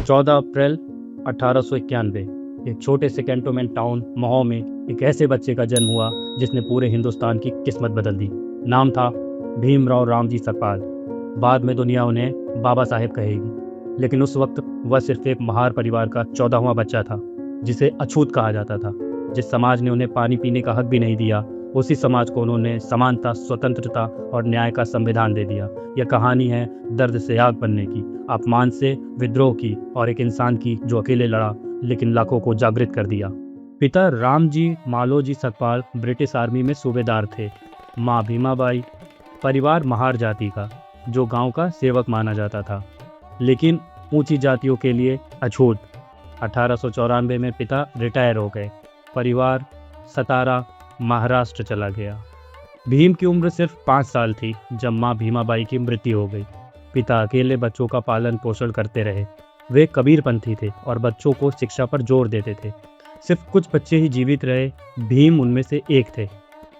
14 अप्रैल 1891 एक छोटे से कैंटोनमेंट टाउन महू में एक ऐसे बच्चे का जन्म हुआ जिसने पूरे हिंदुस्तान की किस्मत बदल दी। नाम था भीमराव रामजी सकपाल। बाद में दुनिया उन्हें बाबा साहेब कहेगी, लेकिन उस वक्त वह सिर्फ एक महार परिवार का 14वां बच्चा था, जिसे अछूत कहा जाता था। जिस समाज ने उन्हें पानी पीने का हक भी नहीं दिया, उसी समाज को उन्होंने समानता, स्वतंत्रता और न्याय का संविधान दे दिया। यह कहानी है दर्द से आग बनने की, अपमान से विद्रोह की और एक इंसान की जो अकेले लड़ा लेकिन लाखों को जागृत कर दिया। पिता रामजी मालोजी सकपाल ब्रिटिश आर्मी में सूबेदार थे। माँ भीमाबाई। परिवार महार जाति का, जो गांव का सेवक माना जाता था, लेकिन ऊंची जातियों के लिए अछूत। 1894 में पिता रिटायर हो गए। परिवार सतारा, महाराष्ट्र चला गया। भीम की उम्र सिर्फ 5 साल थी जब माँ भीमाबाई की मृत्यु हो गई। पिता अकेले बच्चों का पालन पोषण करते रहे। वे कबीरपंथी थे और बच्चों को शिक्षा पर जोर देते थे। सिर्फ कुछ बच्चे ही जीवित रहे, भीम उनमें से एक थे।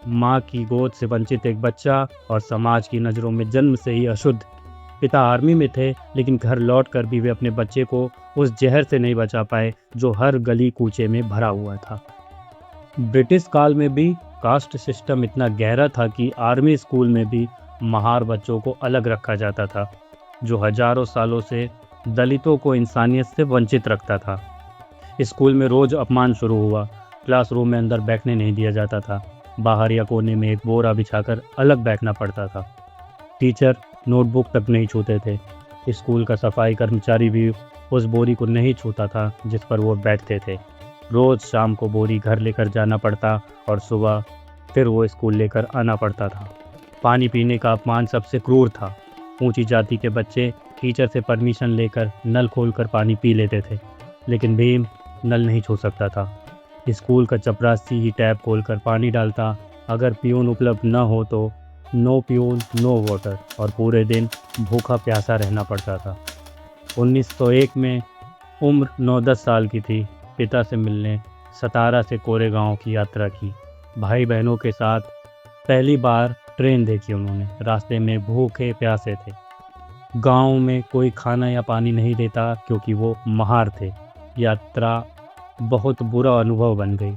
माँ की गोद से वंचित एक बच्चा और समाज की नज़रों में जन्म से ही अशुद्ध। पिता आर्मी में थे, लेकिन घर लौटकर भी वे अपने बच्चे को उस जहर से नहीं बचा पाए जो हर गली कूचे में भरा हुआ था। ब्रिटिश काल में भी कास्ट सिस्टम इतना गहरा था कि आर्मी स्कूल में भी महार बच्चों को अलग रखा जाता था, जो हजारों सालों से दलितों को इंसानियत से वंचित रखता था। स्कूल में रोज अपमान शुरू हुआ। क्लासरूम में अंदर बैठने नहीं दिया जाता था। बाहर या कोने में एक बोरा बिछाकर अलग बैठना पड़ता था। टीचर नोटबुक तक नहीं छूते थे। स्कूल का सफाई कर्मचारी भी उस बोरी को नहीं छूता था जिस पर वो बैठते थे। रोज शाम को बोरी घर लेकर जाना पड़ता और सुबह फिर वो स्कूल लेकर आना पड़ता था। पानी पीने का अपमान सबसे क्रूर था। ऊंची जाति के बच्चे टीचर से परमिशन लेकर नल खोलकर पानी पी लेते थे, लेकिन भीम नल नहीं छू सकता था। स्कूल का चपरासी ही टैप खोलकर पानी डालता। अगर पियून उपलब्ध न हो तो नो पियून नो वाटर, और पूरे दिन भूखा प्यासा रहना पड़ता था। 1901 में उम्र 9-10 साल की थी। पिता से मिलने सतारा से कोरेगांव की यात्रा की। भाई बहनों के साथ पहली बार ट्रेन देखी उन्होंने। रास्ते में भूखे प्यासे थे। गांव में कोई खाना या पानी नहीं देता क्योंकि वो महार थे। यात्रा बहुत बुरा अनुभव बन गई।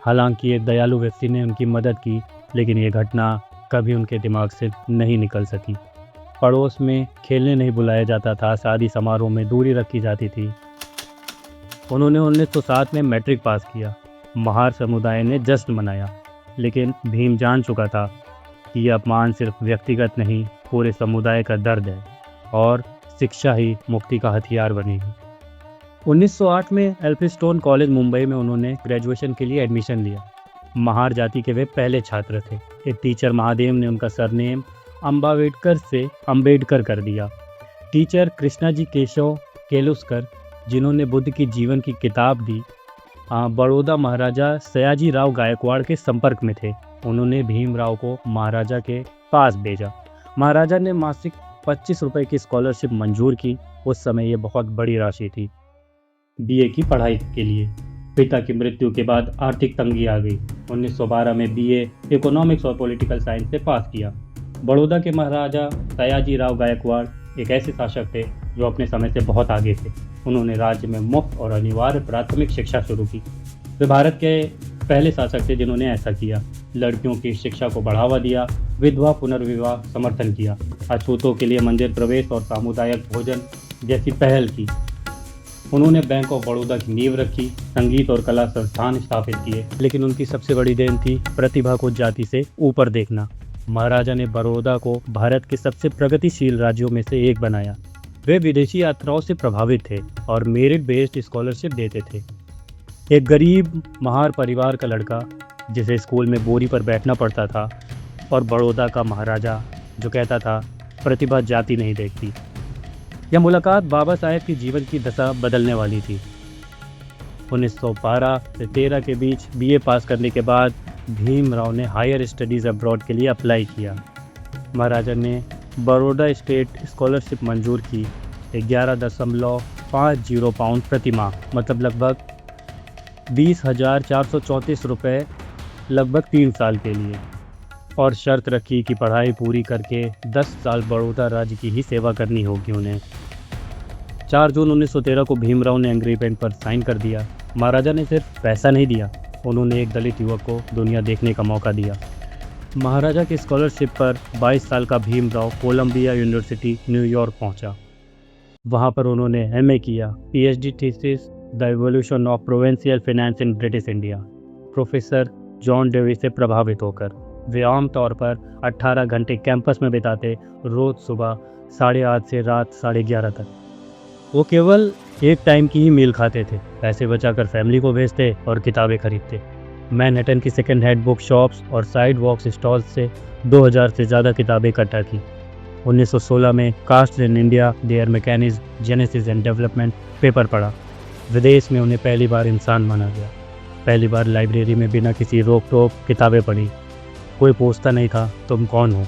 हालांकि एक दयालु व्यक्ति ने उनकी मदद की, लेकिन ये घटना कभी उनके दिमाग से नहीं निकल सकी। पड़ोस में खेलने नहीं बुलाया जाता था। शादी समारोह में दूरी रखी जाती थी। उन्होंने 1907 में मैट्रिक पास किया। महार समुदाय ने जश्न मनाया, लेकिन भीम जान चुका था कि यह अपमान सिर्फ व्यक्तिगत नहीं, पूरे समुदाय का दर्द है और शिक्षा ही मुक्ति का हथियार बनेगी। 1908 में एल्फिस्टोन कॉलेज मुंबई में उन्होंने ग्रेजुएशन के लिए एडमिशन लिया। महार जाति के वे पहले छात्र थे। एक टीचर महादेव ने उनका सरनेम अम्बावेडकर से अम्बेडकर कर दिया। टीचर कृष्णा जी केशव केलुस्कर, जिन्होंने बुद्ध की जीवन की किताब दी, बड़ौदा महाराजा सयाजी राव गायकवाड़ के संपर्क में थे। उन्होंने भीमराव को महाराजा के पास भेजा। महाराजा ने मासिक 25 रुपए की स्कॉलरशिप मंजूर की। उस समय ये बहुत बड़ी राशि थी बीए की पढ़ाई के लिए। पिता की मृत्यु के बाद आर्थिक तंगी आ गई। 1912 में बीए इकोनॉमिक्स और पॉलिटिकल साइंस से पास किया। बड़ौदा के महाराजा सयाजी राव गायकवाड़ एक ऐसे शासक थे जो अपने समय से बहुत आगे थे। उन्होंने राज्य में मुफ्त और अनिवार्य प्राथमिक शिक्षा शुरू की। वे भारत के पहले शासक थे जिन्होंने ऐसा किया। लड़कियों की शिक्षा को बढ़ावा दिया, विधवा पुनर्विवाह समर्थन किया, अछूतों के लिए मंदिर प्रवेश और सामुदायिक भोजन जैसी पहल की। उन्होंने बैंक ऑफ बड़ौदा की नींव रखी, संगीत और कला संस्थान स्थापित किए, लेकिन उनकी सबसे बड़ी देन थी प्रतिभा को जाति से ऊपर देखना। महाराजा ने बड़ौदा को भारत के सबसे प्रगतिशील राज्यों में से एक बनाया। वे विदेशी यात्राओं से प्रभावित थे और मेरिट बेस्ड स्कॉलरशिप देते थे। एक गरीब महार परिवार का लड़का जिसे स्कूल में बोरी पर बैठना पड़ता था, और बड़ौदा का महाराजा जो कहता था प्रतिभा जाति नहीं देखती। यह मुलाकात बाबा साहेब की जीवन की दशा बदलने वाली थी। 1912 से 13 के बीच बीए पास करने के बाद भीमराव ने हायर स्टडीज़ अब्रॉड के लिए अप्लाई किया। महाराजा ने बड़ौदा स्टेट स्कॉलरशिप मंजूर की। 11.50 पाउंड प्रति माह, मतलब लगभग 20,434 रुपये, लगभग 3 साल के लिए। और शर्त रखी कि पढ़ाई पूरी करके 10 साल बड़ौदा राज्य की ही सेवा करनी होगी उन्हें। 4 जून 1913 को भीमराव ने एग्रीमेंट पर साइन कर दिया। महाराजा ने सिर्फ पैसा नहीं दिया, उन्होंने एक दलित युवक को दुनिया देखने का मौका दिया। महाराजा की स्कॉलरशिप पर 22 साल का भीमराव कोलंबिया यूनिवर्सिटी न्यूयॉर्क पहुंचा। वहां पर उन्होंने एमए किया। PhD thesis the evolution of provincial finance in British India, professor John Dewey से प्रभावित होकर वे आमतौर पर 18 घंटे कैंपस में बिताते, रोज सुबह 8:30 से रात 11:30 तक। वो केवल एक टाइम की ही मील खाते थे, पैसे बचाकर फैमिली को भेजते और किताबें खरीदते। मैनहट्टन की सेकेंड हैंड बुक शॉप्स और साइड वॉक्स स्टॉल्स से 2000 से ज़्यादा किताबें इकट्ठा की। 1916 में caste in India their mechanism genesis and development paper पढ़ा। विदेश में उन्हें पहली बार इंसान माना गया। पहली बार लाइब्रेरी में बिना किसी रोक टोक किताबें पढ़ी। कोई पूछता नहीं था तुम कौन हो।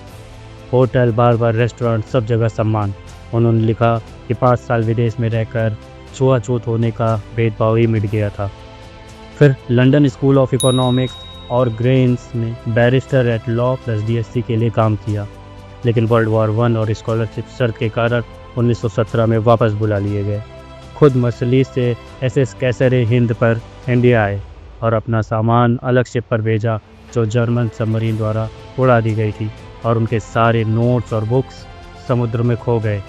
होटल, बार, रेस्टोरेंट, सब जगह सम्मान। उन्होंने लिखा कि 5 साल विदेश में रहकर छुआछूत होने का भेदभाव ही मिट गया था। फिर लंदन स्कूल ऑफ इकोनॉमिक्स और ग्रेन्स में barrister at law plus DSc के लिए काम किया, लेकिन वर्ल्ड वॉर 1 और स्कॉलरशिप शर्त के कारण 1917 में वापस बुला लिए गए। खुद मर्सिलीज से एसएस कैसरे हिंद पर इंडिया आए और अपना सामान अलग शिप पर भेजा जो जर्मन सबमरीन द्वारा उड़ा दी गई थी, और उनके सारे नोट्स और बुक्स समुद्र में खो गए।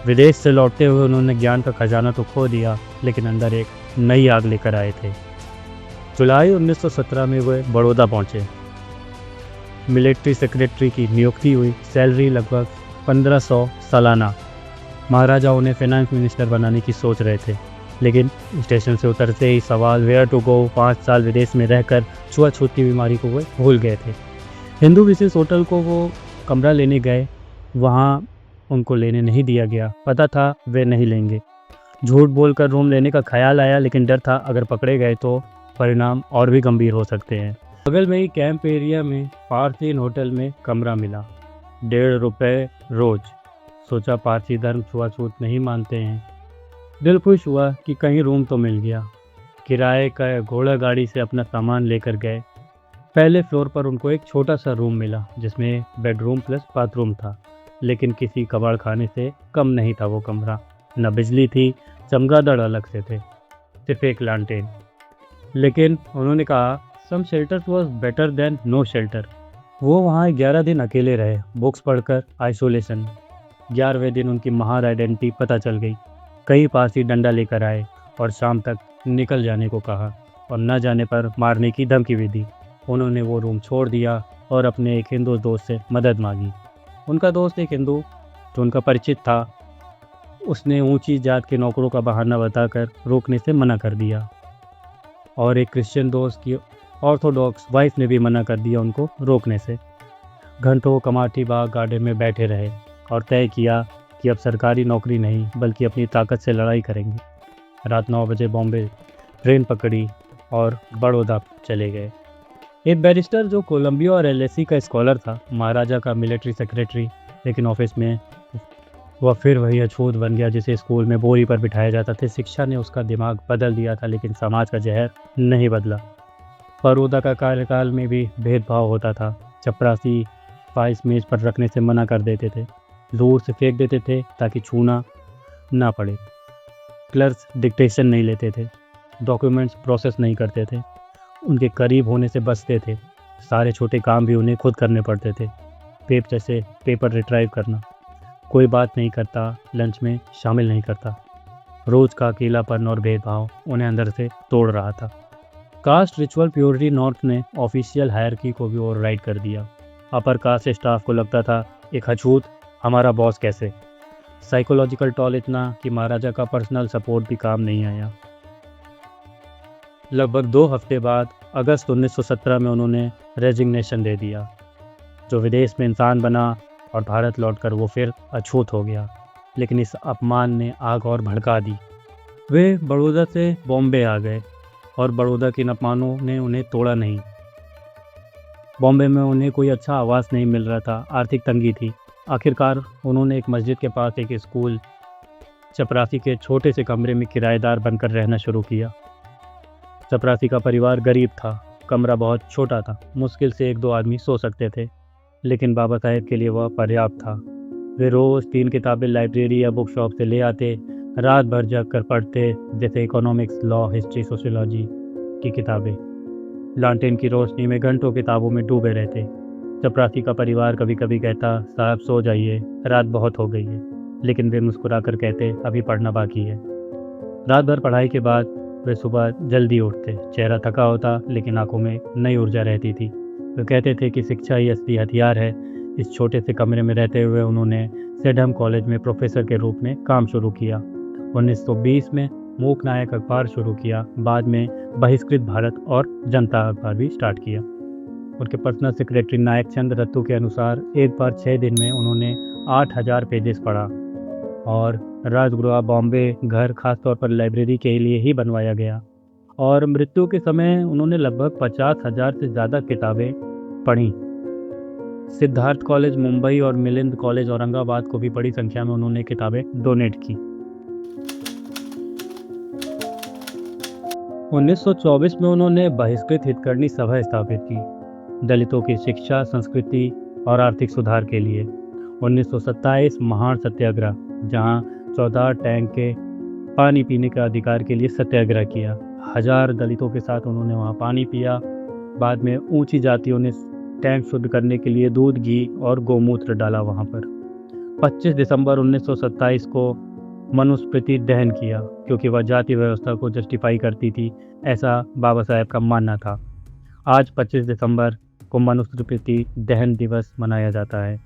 विदेश से लौटते हुए उन्होंने ज्ञान का खजाना तो खो दिया, लेकिन अंदर एक नई आग लेकर आए थे। जुलाई 1917 में वे बड़ौदा पहुंचे। मिलिट्री सेक्रेटरी की नियुक्ति हुई। सैलरी लगभग 1500 सालाना। महाराजा उन्हें फाइनेंस मिनिस्टर बनाने की सोच रहे थे, लेकिन स्टेशन से उतरते ही सवाल वेयर टू गो, 5 साल विदेश में रहकर छुआछूत की बीमारी को वो भूल गए थे। हिंदू विशेष होटल को वो कमरा लेने गए, वहाँ उनको लेने नहीं दिया गया। पता था वे नहीं लेंगे। झूठ बोलकर रूम लेने का ख्याल आया, लेकिन डर था अगर पकड़े गए तो परिणाम और भी गंभीर हो सकते हैं। बगल में ही कैंप एरिया में पार्थियन होटल में कमरा मिला, 1.5 रुपये रोज। सोचा पारसी धर्म छुआछूत नहीं मानते हैं। दिल खुश हुआ कि कहीं रूम तो मिल गया। किराए का घोड़ा गाड़ी से अपना सामान लेकर गए। पहले फ्लोर पर उनको एक छोटा सा रूम मिला जिसमें बेडरूम प्लस बाथरूम था, लेकिन किसी कबाड़ खाने से कम नहीं था वो कमरा। न बिजली थी, चमगादड़ अलग से थे, सिर्फ एक लालटेन। लेकिन उन्होंने कहा some shelters was better than no shelter. वो वहाँ 11 दिन अकेले रहे, बुक्स पढ़कर आइसोलेशन। 11वें दिन उनकी महार आइडेंटिटी पता चल गई। कई पासी डंडा लेकर आए और शाम तक निकल जाने को कहा, और न जाने पर मारने की धमकी भी दी। उन्होंने वो रूम छोड़ दिया और अपने एक हिंदू दोस्त से मदद मांगी। उनका दोस्त एक हिंदू जो उनका परिचित था, उसने ऊंची जात के नौकरों का बहाना बताकर रोकने से मना कर दिया, और एक क्रिश्चियन दोस्त की ऑर्थोडॉक्स वाइफ ने भी मना कर दिया उनको रोकने से। घंटों कमाठी बाग गार्डन में बैठे रहे और तय किया कि अब सरकारी नौकरी नहीं बल्कि अपनी ताकत से लड़ाई करेंगे। रात 9 बजे बॉम्बे ट्रेन पकड़ी और बड़ौदा चले गए। एक बैरिस्टर जो कोलंबिया और एलएसी का स्कॉलर था, महाराजा का मिलिट्री सेक्रेटरी, लेकिन ऑफिस में वह फिर वही अछूत बन गया जिसे स्कूल में बोरी पर बिठाया जाता था। शिक्षा ने उसका दिमाग बदल दिया था, लेकिन समाज का जहर नहीं बदला। बड़ौदा का कार्यकाल में भी भेदभाव होता था। चपरासी फाइल्स मेज पर रखने से मना कर देते थे, दूर से फेंक देते थे ताकि छूना ना पड़े। क्लर्क्स डिक्टेशन नहीं लेते थे, डॉक्यूमेंट्स प्रोसेस नहीं करते थे, उनके करीब होने से बचते थे। सारे छोटे काम भी उन्हें खुद करने पड़ते थे, जैसे पेपर रिट्राइव करना। कोई बात नहीं करता, लंच में शामिल नहीं करता। रोज का अकेलापन और भेदभाव उन्हें अंदर से तोड़ रहा था। कास्ट रिचुअल प्योरिटी नॉर्थ ने ऑफिशियल हायरकी को भी ओवरराइड कर दिया। अपर कास्ट स्टाफ को लगता था एक अछूत हमारा बॉस कैसे। साइकोलॉजिकल टॉल इतना कि महाराजा का पर्सनल सपोर्ट भी काम नहीं आया। लगभग 2 हफ्ते बाद अगस्त 1917 में उन्होंने रेजिग्नेशन दे दिया। जो विदेश में इंसान बना और भारत लौटकर वो फिर अछूत हो गया, लेकिन इस अपमान ने आग और भड़का दी। वे बड़ौदा से बॉम्बे आ गए और बड़ौदा के इन अपमानों ने उन्हें तोड़ा नहीं। बॉम्बे में उन्हें कोई अच्छा आवास नहीं मिल रहा था, आर्थिक तंगी थी। आखिरकार उन्होंने एक मस्जिद के पास एक स्कूल चपरासी के छोटे से कमरे में किराएदार बनकर रहना शुरू किया। चपरासी का परिवार गरीब था, कमरा बहुत छोटा था, मुश्किल से 1-2 आदमी सो सकते थे। लेकिन बाबा साहेब के लिए वह पर्याप्त था। वे रोज़ 3 किताबें लाइब्रेरी या बुक शॉप से ले आते, रात भर जग कर पढ़ते, जैसे इकोनॉमिक्स, लॉ, हिस्ट्री, सोशियोलॉजी की किताबें। लालटेन की रोशनी में घंटों किताबों में डूबे रहते। चपरासी का परिवार कभी कभी कहता, साहब सो जाइए, रात बहुत हो गई है, लेकिन वे मुस्कुराकर कहते, अभी पढ़ना बाकी है। रात भर पढ़ाई के बाद वे सुबह जल्दी उठते, चेहरा थका होता लेकिन आंखों में नई ऊर्जा रहती थी। वे कहते थे कि शिक्षा ही असली हथियार है। इस छोटे से कमरे में रहते हुए उन्होंने सेडम कॉलेज में प्रोफेसर के रूप में काम शुरू किया। 1920 में मूक नायक अखबार शुरू किया, बाद में बहिष्कृत भारत और जनता अखबार भी स्टार्ट किया। उनके पर्सनल सेक्रेटरी नायक चंद रत्तू के अनुसार एक बार 6 दिन में उन्होंने 8,000 पेजेस पढ़ा। और राजगृह बॉम्बे घर खासतौर पर लाइब्रेरी के लिए ही बनवाया गया, और मृत्यु के समय उन्होंने लगभग 50,000 से ज़्यादा किताबें पढ़ी। सिद्धार्थ कॉलेज मुंबई और मिलिंद कॉलेज औरंगाबाद को भी बड़ी संख्या में उन्होंने किताबें डोनेट की। 1924 में उन्होंने बहिष्कृत हितकर्णी सभा स्थापित की, दलितों की शिक्षा, संस्कृति और आर्थिक सुधार के लिए। 1927 महान सत्याग्रह, जहां 14 टैंक के पानी पीने के अधिकार के लिए सत्याग्रह किया। 1000 दलितों के साथ उन्होंने वहां पानी पिया। बाद में ऊंची जातियों ने टैंक शुद्ध करने के लिए दूध, घी और गोमूत्र डाला वहां पर। 25 दिसंबर 1927 को मनुस्मृति दहन किया, क्योंकि वह जाति व्यवस्था को जस्टिफाई करती थी, ऐसा बाबा साहेब का मानना था। आज 25 दिसंबर को मनुस्मृति दहन दिवस मनाया जाता है।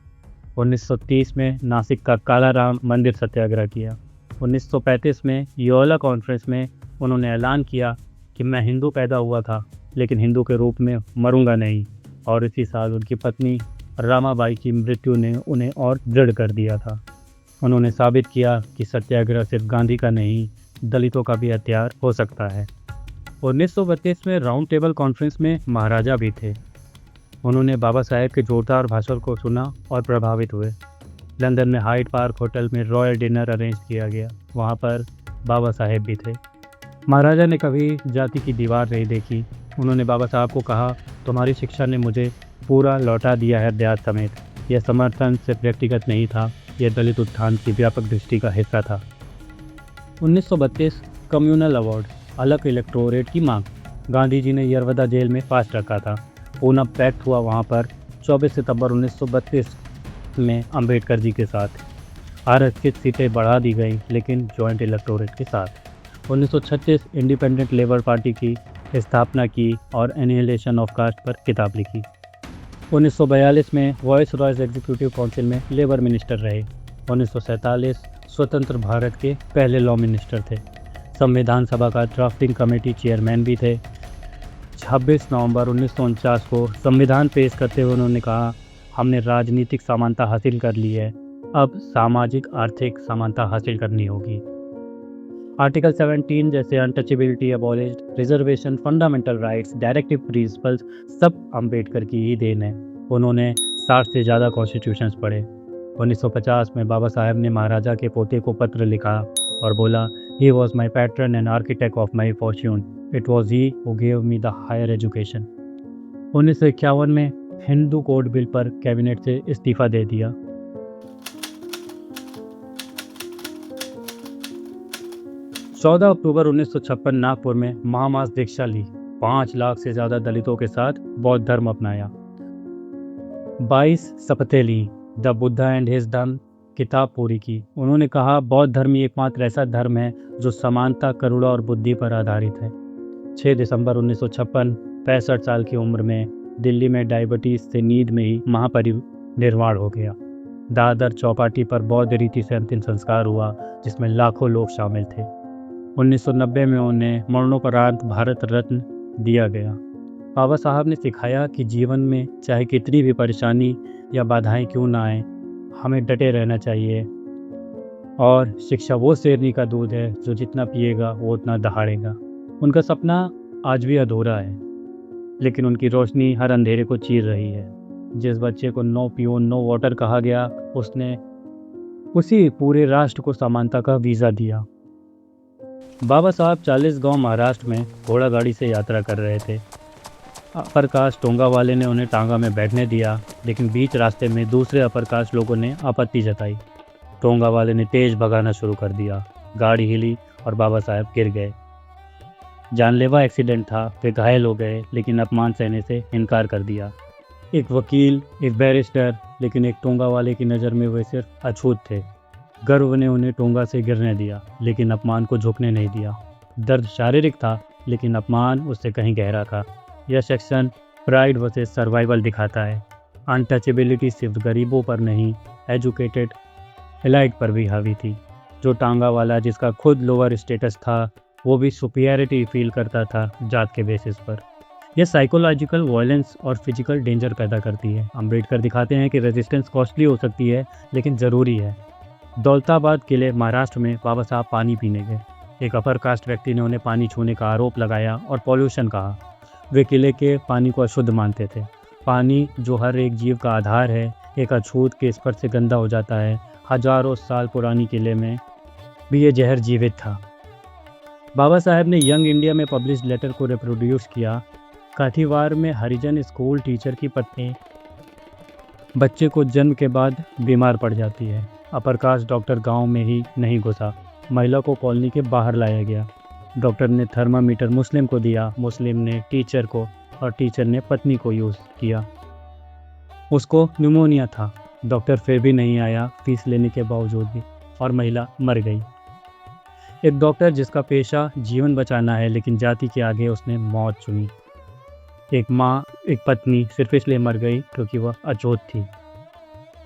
1930 में नासिक का कालाराम मंदिर सत्याग्रह किया। 1935 में योला कॉन्फ्रेंस में उन्होंने ऐलान किया कि मैं हिंदू पैदा हुआ था, लेकिन हिंदू के रूप में मरूंगा नहीं। और इसी साल उनकी पत्नी रामाबाई की मृत्यु ने उन्हें और दृढ़ कर दिया था। उन्होंने साबित किया कि सत्याग्रह सिर्फ गांधी का नहीं, दलितों का भी हथियार हो सकता है। 1932 में राउंड टेबल कॉन्फ्रेंस में महाराजा भी थे। उन्होंने बाबा साहेब के जोरदार भाषण को सुना और प्रभावित हुए। लंदन में हाइड पार्क होटल में रॉयल डिनर अरेंज किया गया, वहाँ पर बाबा साहेब भी थे। महाराजा ने कभी जाति की दीवार नहीं देखी। उन्होंने बाबा साहब को कहा, तुम्हारी शिक्षा ने मुझे पूरा लौटा दिया है देहात समेत। यह समर्थन सिर्फ व्यक्तिगत नहीं था, यह दलित उत्थान की व्यापक दृष्टि का हिस्सा था। 1932 कम्युनल अवार्ड, अलग इलेक्टोरेट की मांग। गांधी जी ने यरवदा जेल में फास्ट रखा था। पूना पैक्ट हुआ वहाँ पर 24 सितंबर 1932 में अंबेडकर जी के साथ। आरक्षित सीटें बढ़ा दी गई, लेकिन जॉइंट इलेक्टोरेट के साथ। 1936 इंडिपेंडेंट लेबर पार्टी की स्थापना की और एनिहिलेशन ऑफ कास्ट पर किताब लिखी। 1942 में वॉइस रॉयस एग्जीक्यूटिव काउंसिल में लेबर मिनिस्टर रहे। 1947 स्वतंत्र भारत के पहले लॉ मिनिस्टर थे। संविधान सभा का ड्राफ्टिंग कमेटी चेयरमैन भी थे। 26 नवंबर 1949 को संविधान पेश करते हुए उन्होंने कहा, हमने राजनीतिक समानता हासिल कर ली है, अब सामाजिक आर्थिक समानता हासिल करनी होगी। आर्टिकल 17 जैसे untouchability abolished, reservation, fundamental rights, directive principles सब अंबेडकर की ही देन है। उन्होंने 60 से ज़्यादा कॉन्स्टिट्यूशंस पढ़े। 1950 में बाबा साहेब ने महाराजा के पोते को पत्र लिखा और बोला, he was my patron and architect of my fortune, it was he who gave me the higher education. 1951 में हिंदू कोड बिल पर कैबिनेट से इस्तीफा दे दिया। चौदह अक्टूबर 1956 नागपुर में महामास दीक्षा ली। 5 लाख से ज़्यादा दलितों के साथ बौद्ध धर्म अपनाया। 22 शपथें ली। द बुद्धा एंड हिज धर्म किताब पूरी की। उन्होंने कहा, बौद्ध धर्म ही एकमात्र ऐसा धर्म है जो समानता, करुणा और बुद्धि पर आधारित है। 6 दिसंबर 1956 65 साल की उम्र में दिल्ली में डायबिटीज से नींद में ही महापरिनिर्वाण हो गया। दादर चौपाटी पर बौद्ध रीति से अंतिम संस्कार हुआ, जिसमें लाखों लोग शामिल थे। 1990 में उन्हें मरणोपरांत भारत रत्न दिया गया। बाबा साहब ने सिखाया कि जीवन में चाहे कितनी भी परेशानी या बाधाएं क्यों ना आए, हमें डटे रहना चाहिए। और शिक्षा वो शेरनी का दूध है जो जितना पिएगा वो उतना दहाड़ेगा। उनका सपना आज भी अधूरा है, लेकिन उनकी रोशनी हर अंधेरे को चीर रही है। जिस बच्चे को नो पियोन नो वाटर कहा गया, उसने उसी पूरे राष्ट्र को समानता का वीज़ा दिया। बाबा साहब 40 गांव महाराष्ट्र में घोड़ा गाड़ी से यात्रा कर रहे थे। अपर कास्ट टोंगा वाले ने उन्हें टांगा में बैठने दिया, लेकिन बीच रास्ते में दूसरे अपर कास्ट लोगों ने आपत्ति जताई। टोंगा वाले ने तेज भगाना शुरू कर दिया। गाड़ी हिली और बाबा साहब गिर गए। जानलेवा एक्सीडेंट था, वे घायल हो गए, लेकिन अपमान सहने से इनकार कर दिया। एक वकील, एक बैरिस्टर, लेकिन एक टोंगा वाले की नज़र में वे सिर्फ अछूत थे। गर्व ने उन्हें टोंगा से गिरने दिया, लेकिन अपमान को झुकने नहीं दिया। दर्द शारीरिक था, लेकिन अपमान उससे कहीं गहरा था। यह सेक्शन प्राइड वर्सेस सर्वाइवल दिखाता है। अनटचेबिलिटी सिर्फ गरीबों पर नहीं, एजुकेटेड एलाइट पर भी हावी थी। जो टांगा वाला, जिसका खुद लोअर स्टेटस था, वो भी सुपीरियरिटी फील करता था जात के बेसिस पर। यह साइकोलॉजिकल वायलेंस और फिजिकल डेंजर पैदा करती है। अम्बेडकर दिखाते हैं कि रेजिस्टेंस कॉस्टली हो सकती है, लेकिन ज़रूरी है। दौलताबाद किले महाराष्ट्र में बाबा साहब पानी पीने गए। एक अपर कास्ट व्यक्ति ने उन्हें पानी छूने का आरोप लगाया और पॉल्यूशन कहा। वे किले के पानी को अशुद्ध मानते थे। पानी, जो हर एक जीव का आधार है, एक अछूत के स्पर्श से गंदा हो जाता है। हजारों साल पुरानी किले में भी ये जहर जीवित था। बाबा साहब ने यंग इंडिया में पब्लिश लेटर को रिप्रोड्यूस किया। काठीवार में हरिजन स्कूल टीचर की पत्नी बच्चे को जन्म के बाद बीमार पड़ जाती है। अपर कास्ट डॉक्टर गांव में ही नहीं घुसा, महिला को कॉलोनी के बाहर लाया गया। डॉक्टर ने थर्मामीटर मुस्लिम को दिया, मुस्लिम ने टीचर को, और टीचर ने पत्नी को यूज़ किया। उसको न्यूमोनिया था। डॉक्टर फिर भी नहीं आया, फीस लेने के बावजूद भी, और महिला मर गई। एक डॉक्टर जिसका पेशा जीवन बचाना है, लेकिन जाति के आगे उसने मौत चुनी। एक माँ, एक पत्नी सिर्फ इसलिए मर गई क्योंकि वह अछूत थी।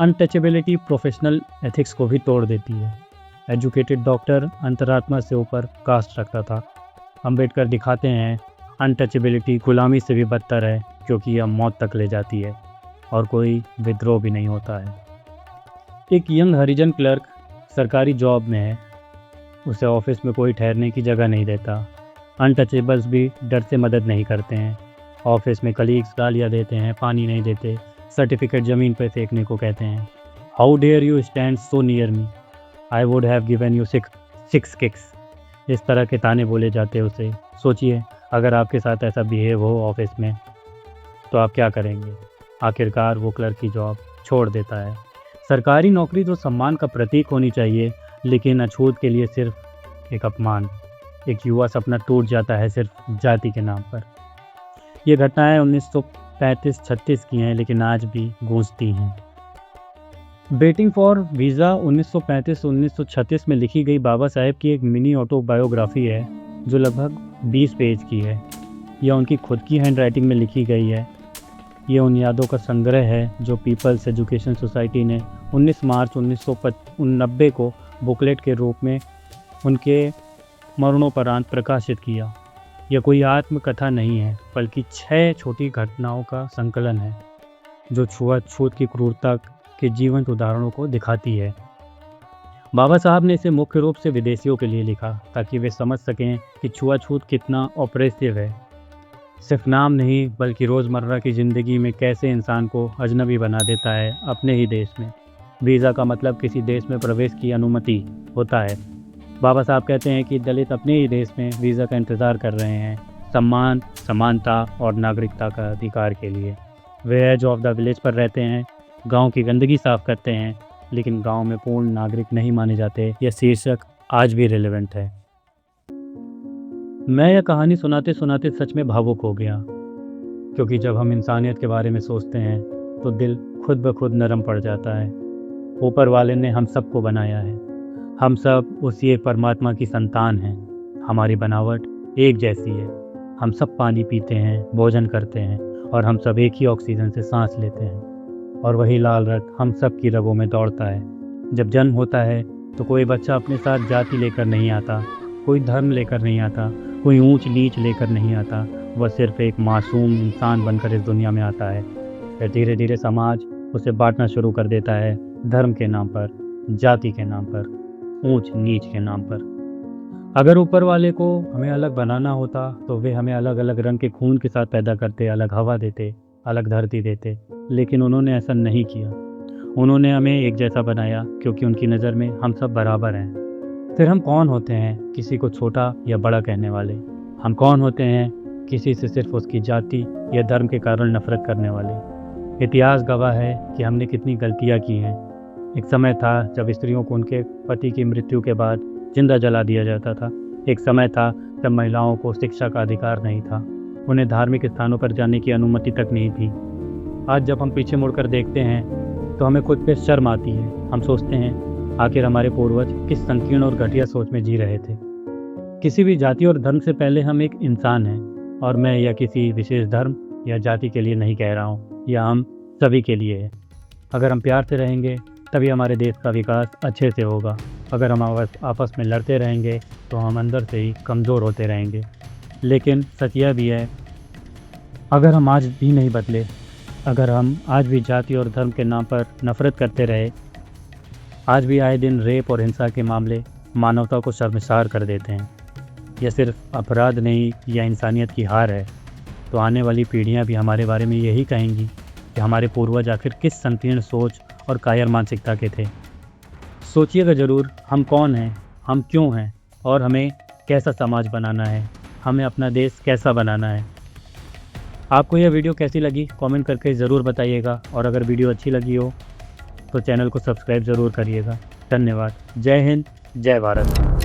अनटचेबिलिटी प्रोफेशनल एथिक्स को भी तोड़ देती है। एजुकेटेड डॉक्टर अंतरात्मा से ऊपर कास्ट रखता था। अम्बेडकर दिखाते हैं अनटचेबिलिटी गुलामी से भी बदतर है, क्योंकि यह मौत तक ले जाती है और कोई विद्रोह भी नहीं होता है। एक यंग हरिजन क्लर्क सरकारी जॉब में है। उसे ऑफिस में कोई ठहरने की जगह नहीं देता। अनटचेबल्स भी डर से मदद नहीं करते हैं। ऑफिस में कलीग्स गालियाँ देते हैं, पानी नहीं देते, सर्टिफिकेट ज़मीन पर फेंकने को कहते हैं। How dare you stand so near me, I would have given you six kicks. इस तरह के ताने बोले जाते हैं उसे। सोचिए, अगर आपके साथ ऐसा बिहेव हो ऑफिस में, तो आप क्या करेंगे? आखिरकार वो क्लर्क की जॉब छोड़ देता है। सरकारी नौकरी तो सम्मान का प्रतीक होनी चाहिए, लेकिन अछूत के लिए सिर्फ एक अपमान। एक युवा सपना टूट जाता है सिर्फ जाति के नाम पर। ये घटनाएं 1935-36 की हैं, लेकिन आज भी गूंजती हैं। वेटिंग फॉर वीज़ा 1935-1936 में लिखी गई बाबा साहेब की एक मिनी ऑटोबायोग्राफी है, जो लगभग 20 पेज की है। यह उनकी खुद की हैंड राइटिंग में लिखी गई है। ये उन यादों का संग्रह है जो पीपल्स एजुकेशन सोसाइटी ने 19 मार्च 1990 को बुकलेट के रूप में उनके मरणोपरांत प्रकाशित किया। यह कोई आत्मकथा नहीं है, बल्कि 6 छोटी घटनाओं का संकलन है, जो छुआछूत की क्रूरता के जीवंत उदाहरणों को दिखाती है। बाबा साहब ने इसे मुख्य रूप से विदेशियों के लिए लिखा, ताकि वे समझ सकें कि छुआछूत कितना ऑपरेसिव है। सिर्फ नाम नहीं, बल्कि रोज़मर्रा की ज़िंदगी में कैसे इंसान को अजनबी बना देता है अपने ही देश में। वीज़ा का मतलब किसी देश में प्रवेश की अनुमति होता है। बाबा साहब कहते हैं कि दलित अपने ही देश में वीज़ा का इंतज़ार कर रहे हैं, सम्मान, समानता और नागरिकता का अधिकार के लिए। वे एज ऑफ द विलेज पर रहते हैं, गांव की गंदगी साफ करते हैं, लेकिन गांव में पूर्ण नागरिक नहीं माने जाते। यह शीर्षक आज भी रिलेवेंट है। मैं यह कहानी सुनाते सुनाते सच में भावुक हो गया, क्योंकि जब हम इंसानियत के बारे में सोचते हैं तो दिल खुद ब खुद नरम पड़ जाता है। ऊपर वाले ने हम सबको बनाया है। हम सब उसी एक परमात्मा की संतान हैं। हमारी बनावट एक जैसी है। हम सब पानी पीते हैं, भोजन करते हैं, और हम सब एक ही ऑक्सीजन से सांस लेते हैं। और वही लाल रक्त हम सब की रगों में दौड़ता है। जब जन्म होता है तो कोई बच्चा अपने साथ जाति लेकर नहीं आता, कोई धर्म लेकर नहीं आता, कोई ऊंच नीच लेकर नहीं आता। वह सिर्फ एक मासूम इंसान बनकर इस दुनिया में आता है। फिर धीरे धीरे समाज उसे बांटना शुरू कर देता है, धर्म के नाम पर, जाति के नाम पर, ऊंच नीच के नाम पर। अगर ऊपर वाले को हमें अलग बनाना होता तो वे हमें अलग अलग रंग के खून के साथ पैदा करते, अलग हवा देते, अलग धरती देते। लेकिन उन्होंने ऐसा नहीं किया। उन्होंने हमें एक जैसा बनाया, क्योंकि उनकी नज़र में हम सब बराबर हैं। फिर हम कौन होते हैं किसी को छोटा या बड़ा कहने वाले? हम कौन होते हैं किसी से सिर्फ उसकी जाति या धर्म के कारण नफरत करने वाले। इतिहास गवाह है कि हमने कितनी गलतियां की हैं। एक समय था जब स्त्रियों को उनके पति की मृत्यु के बाद जिंदा जला दिया जाता था। एक समय था जब महिलाओं को शिक्षा का अधिकार नहीं था, उन्हें धार्मिक स्थानों पर जाने की अनुमति तक नहीं थी। आज जब हम पीछे मुड़कर देखते हैं तो हमें खुद पे शर्म आती है। हम सोचते हैं आखिर हमारे पूर्वज किस संकीर्ण और घटिया सोच में जी रहे थे। किसी भी जाति और धर्म से पहले हम एक इंसान हैं, और मैं या किसी विशेष धर्म या जाति के लिए नहीं कह रहा हूँ, यह हम सभी के लिए है। अगर हम प्यार से रहेंगे तभी हमारे देश का विकास अच्छे से होगा। अगर हम आपस में लड़ते रहेंगे तो हम अंदर से ही कमज़ोर होते रहेंगे। लेकिन सच यह भी है, अगर हम आज भी नहीं बदले, अगर हम आज भी जाति और धर्म के नाम पर नफरत करते रहे, आज भी आए दिन रेप और हिंसा के मामले मानवता को शर्मसार कर देते हैं, यह सिर्फ अपराध नहीं, यह इंसानियत की हार है, तो आने वाली पीढ़ियां भी हमारे बारे में यही कहेंगी कि हमारे पूर्वज आखिर किस संकीर्ण सोच और कायर मानसिकता के थे। सोचिएगा ज़रूर, हम कौन हैं, हम क्यों हैं, और हमें कैसा समाज बनाना है, हमें अपना देश कैसा बनाना है। आपको यह वीडियो कैसी लगी कमेंट करके ज़रूर बताइएगा, और अगर वीडियो अच्छी लगी हो तो चैनल को सब्सक्राइब ज़रूर करिएगा। धन्यवाद। जय हिंद, जय भारत।